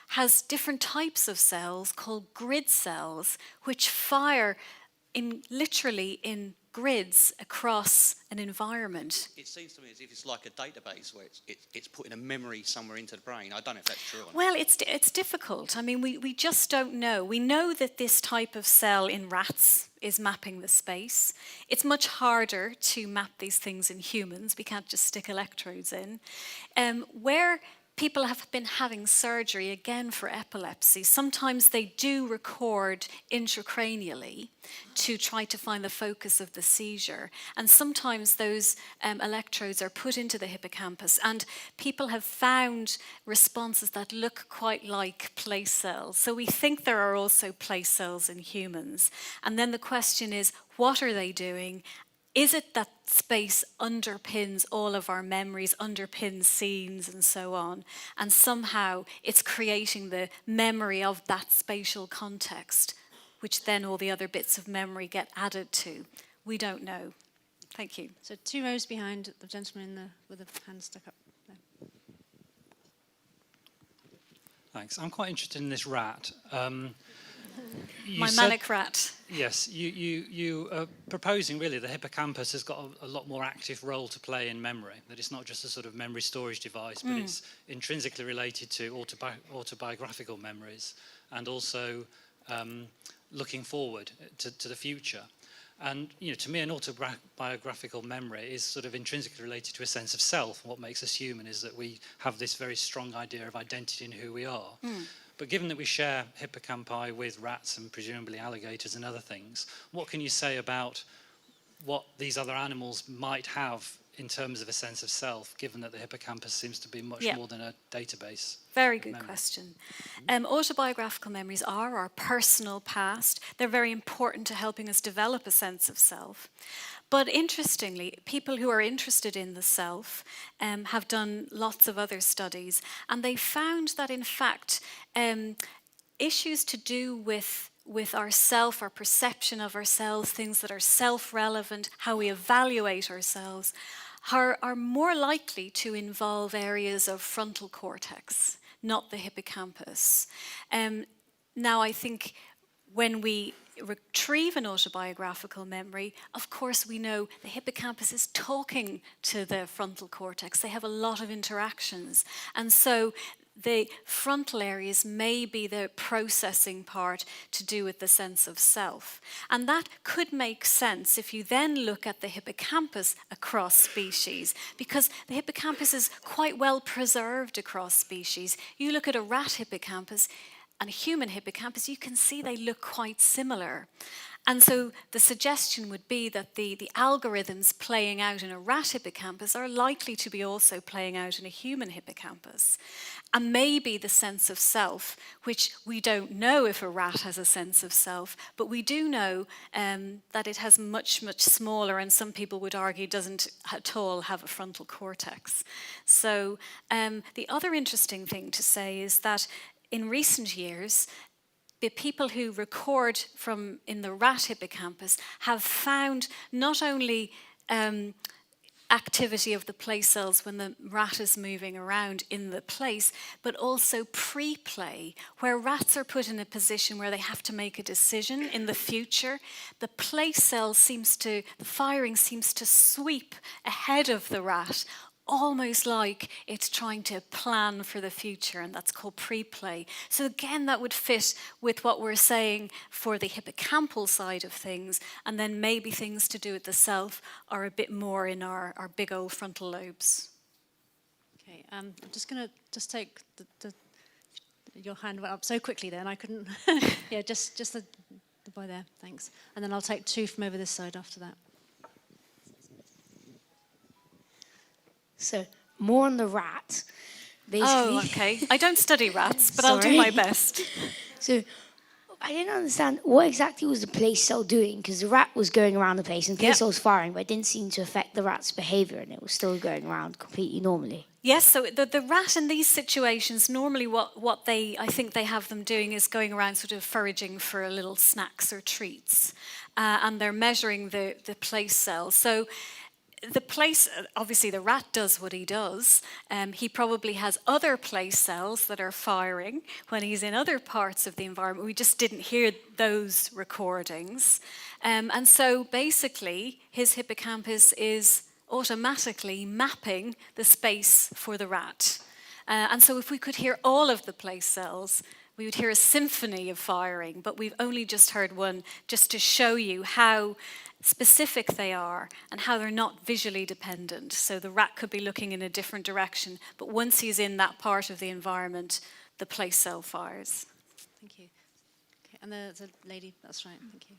has different types of cells called grid cells, which fire literally in grids across an environment. It seems to me as if it's like a database where it's putting a memory somewhere into the brain. I don't know if that's true or not. Well, it's difficult. I mean, we just don't know. We know that this type of cell in rats is mapping the space. It's much harder to map these things in humans. We can't just stick electrodes in. Where people have been having surgery, again for epilepsy, sometimes they do record intracranially to try to find the focus of the seizure. And sometimes those electrodes are put into the hippocampus, and people have found responses that look quite like place cells. So we think there are also place cells in humans. And then the question is, what are they doing? Is it that space underpins all of our memories, underpins scenes and so on, and somehow it's creating the memory of that spatial context, which then all the other bits of memory get added to? We don't know. Thank you. So 2 rows behind the gentleman with the hand stuck up there. Thanks. I'm quite interested in this rat. My manic rat. Yes, you are proposing really the hippocampus has got a lot more active role to play in memory, that it's not just a sort of memory storage device, but it's intrinsically related to autobiographical memories and also looking forward to the future. And to me, an autobiographical memory is sort of intrinsically related to a sense of self. What makes us human is that we have this very strong idea of identity in who we are. But given that we share hippocampi with rats and presumably alligators and other things, what can you say about what these other animals might have in terms of a sense of self, given that the hippocampus seems to be much more than a database? Very good question. Autobiographical memories are our personal past. They're very important to helping us develop a sense of self. But interestingly, people who are interested in the self have done lots of other studies, and they found that, in fact, issues to do with ourself, our perception of ourselves, things that are self-relevant, how we evaluate ourselves, are more likely to involve areas of frontal cortex, not the hippocampus. Now, I think when we retrieve an autobiographical memory, of course we know the hippocampus is talking to the frontal cortex. They have a lot of interactions. And so the frontal areas may be the processing part to do with the sense of self. And that could make sense if you then look at the hippocampus across species, because the hippocampus is quite well preserved across species. You look at a rat hippocampus and a human hippocampus, you can see they look quite similar. And so the suggestion would be that the algorithms playing out in a rat hippocampus are likely to be also playing out in a human hippocampus. And maybe the sense of self, which we don't know if a rat has a sense of self, but we do know that it has much, much smaller, and some people would argue doesn't at all have a frontal cortex. So the other interesting thing to say is that in recent years, the people who record from in the rat hippocampus have found not only activity of the play cells when the rat is moving around in the place, but also pre-play, where rats are put in a position where they have to make a decision in the future. The play cell the firing seems to sweep ahead of the rat, almost like it's trying to plan for the future, and that's called pre-play. So again, that would fit with what we're saying for the hippocampal side of things, and then maybe things to do with the self are a bit more in our big old frontal lobes. Okay, I'm just going to take your hand went up so quickly then I couldn't. Yeah, just the boy there, thanks. And then I'll take two from over this side after that. So, more on the rat. Basically. Oh, okay. I don't study rats, but I'll do my best. So, I didn't understand what exactly was the place cell doing, because the rat was going around the place and the place cell was firing, but it didn't seem to affect the rat's behaviour, and it was still going around completely normally. Yes, so the rat in these situations, normally what I think they have them doing is going around sort of foraging for little snacks or treats, and they're measuring the place cells. So the place, obviously the rat does what he does. He probably has other place cells that are firing when he's in other parts of the environment. We just didn't hear those recordings. And so basically his hippocampus is automatically mapping the space for the rat. And so if we could hear all of the place cells, we would hear a symphony of firing, but we've only just heard one, just to show you how specific they are and how they're not visually dependent. So the rat could be looking in a different direction, but once he's in that part of the environment, the place cell fires. Thank you. Okay, and the lady, that's right, thank you.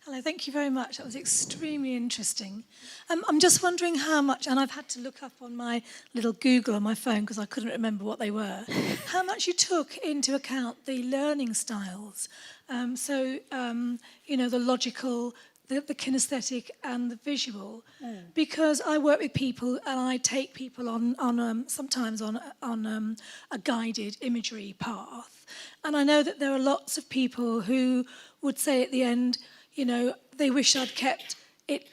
Hello, thank you very much. That was extremely interesting. I'm just wondering how much, and I've had to look up on my little Google on my phone because I couldn't remember what they were, how much you took into account the learning styles. The logical, the kinesthetic and the visual, because I work with people and I take people sometimes on a guided imagery path, and I know that there are lots of people who would say at the end, you know, they wish I'd kept it,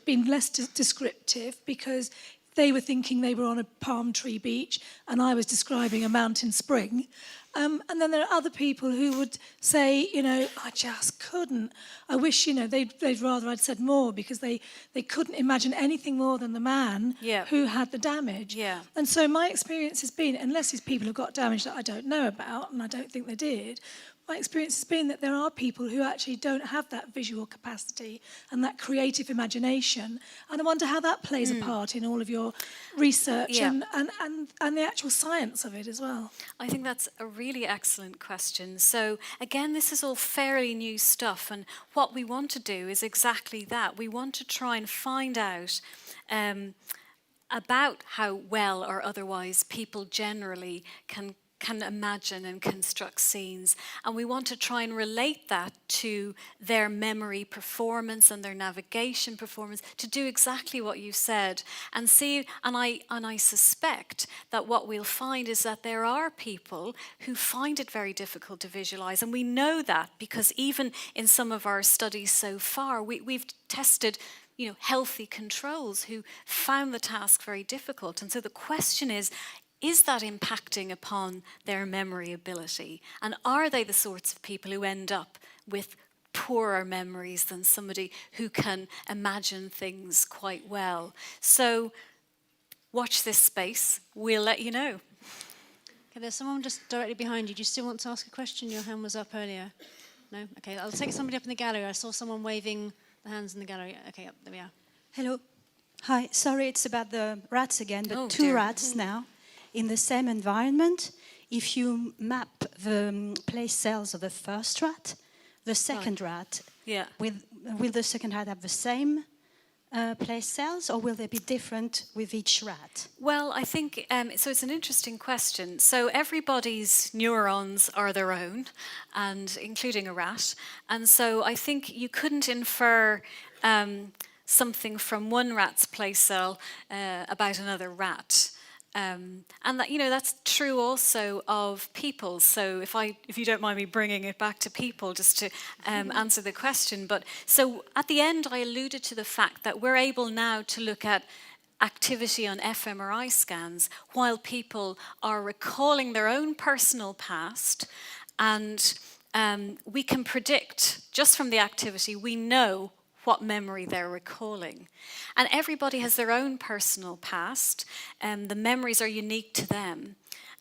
been less descriptive, because they were thinking they were on a palm tree beach and I was describing a mountain spring. And then there are other people who would say, you know, I just couldn't. I wish, you know, they'd rather I'd said more, because they couldn't imagine anything more than the man who had the damage. Yeah. And so my experience has been, unless these people have got damage that I don't know about, and I don't think they did, my experience has been that there are people who actually don't have that visual capacity and that creative imagination. And I wonder how that plays a part in all of your research and the actual science of it as well. I think that's a really excellent question. So again, this is all fairly new stuff, and what we want to do is exactly that. We want to try and find out about how well or otherwise people generally can imagine and construct scenes, and we want to try and relate that to their memory performance and their navigation performance, to do exactly what you said and see. And I suspect that what we'll find is that there are people who find it very difficult to visualize, and we know that because even in some of our studies so far, we've tested, you know, healthy controls who found the task very difficult. And so the question is is that impacting upon their memory ability? And are they the sorts of people who end up with poorer memories than somebody who can imagine things quite well? So watch this space. We'll let you know. Okay, there's someone just directly behind you. Do you still want to ask a question? Your hand was up earlier. No? Okay, I'll take somebody up in the gallery. I saw someone waving the hands in the gallery. Okay, up there we are. Hello. Hi. Sorry, it's about the rats again, but Oh, two dear. rats now in the same environment. If you map the place cells of the first rat, the second rat, Yeah. will the second rat have the same place cells, or will they be different with each rat? Well, I think, so it's an interesting question. So everybody's neurons are their own, and including a rat. And so I think you couldn't infer something from one rat's place cell about another rat. And that, that's true also of people. So if you don't mind me bringing it back to people just to answer the question. But so at the end, I alluded to the fact that we're able now to look at activity on fMRI scans while people are recalling their own personal past, and we can predict just from the activity, we know what memory they're recalling. And everybody has their own personal past, and the memories are unique to them.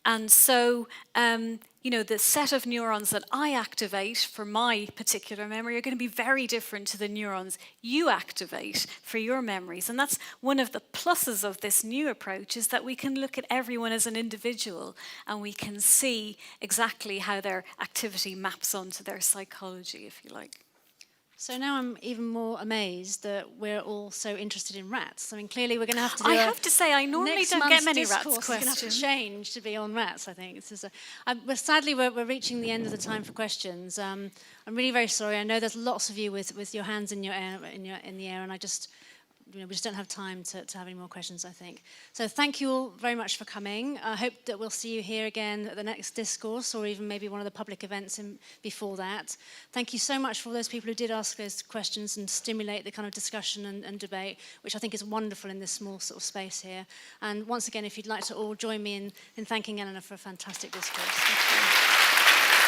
And so, the set of neurons that I activate for my particular memory are going to be very different to the neurons you activate for your memories. And that's one of the pluses of this new approach, is that we can look at everyone as an individual and we can see exactly how their activity maps onto their psychology, if you like. So now I'm even more amazed that we're all so interested in rats. I mean, clearly we're going to have to do I have to say, I normally next don't month's get many rats discourse is going to have to questions. change to be on rats, I think. Sadly, we're reaching the end of the time for questions. I'm really very sorry. I know there's lots of you with your hands in the air, and I just... we just don't have time to have any more questions, I think. So thank you all very much for coming. I hope that we'll see you here again at the next discourse, or even maybe one of the public events before that. Thank you so much for all those people who did ask those questions and stimulate the kind of discussion and debate, which I think is wonderful in this small sort of space here. And once again, if you'd like to all join me in thanking Eleanor for a fantastic discourse. Thank you.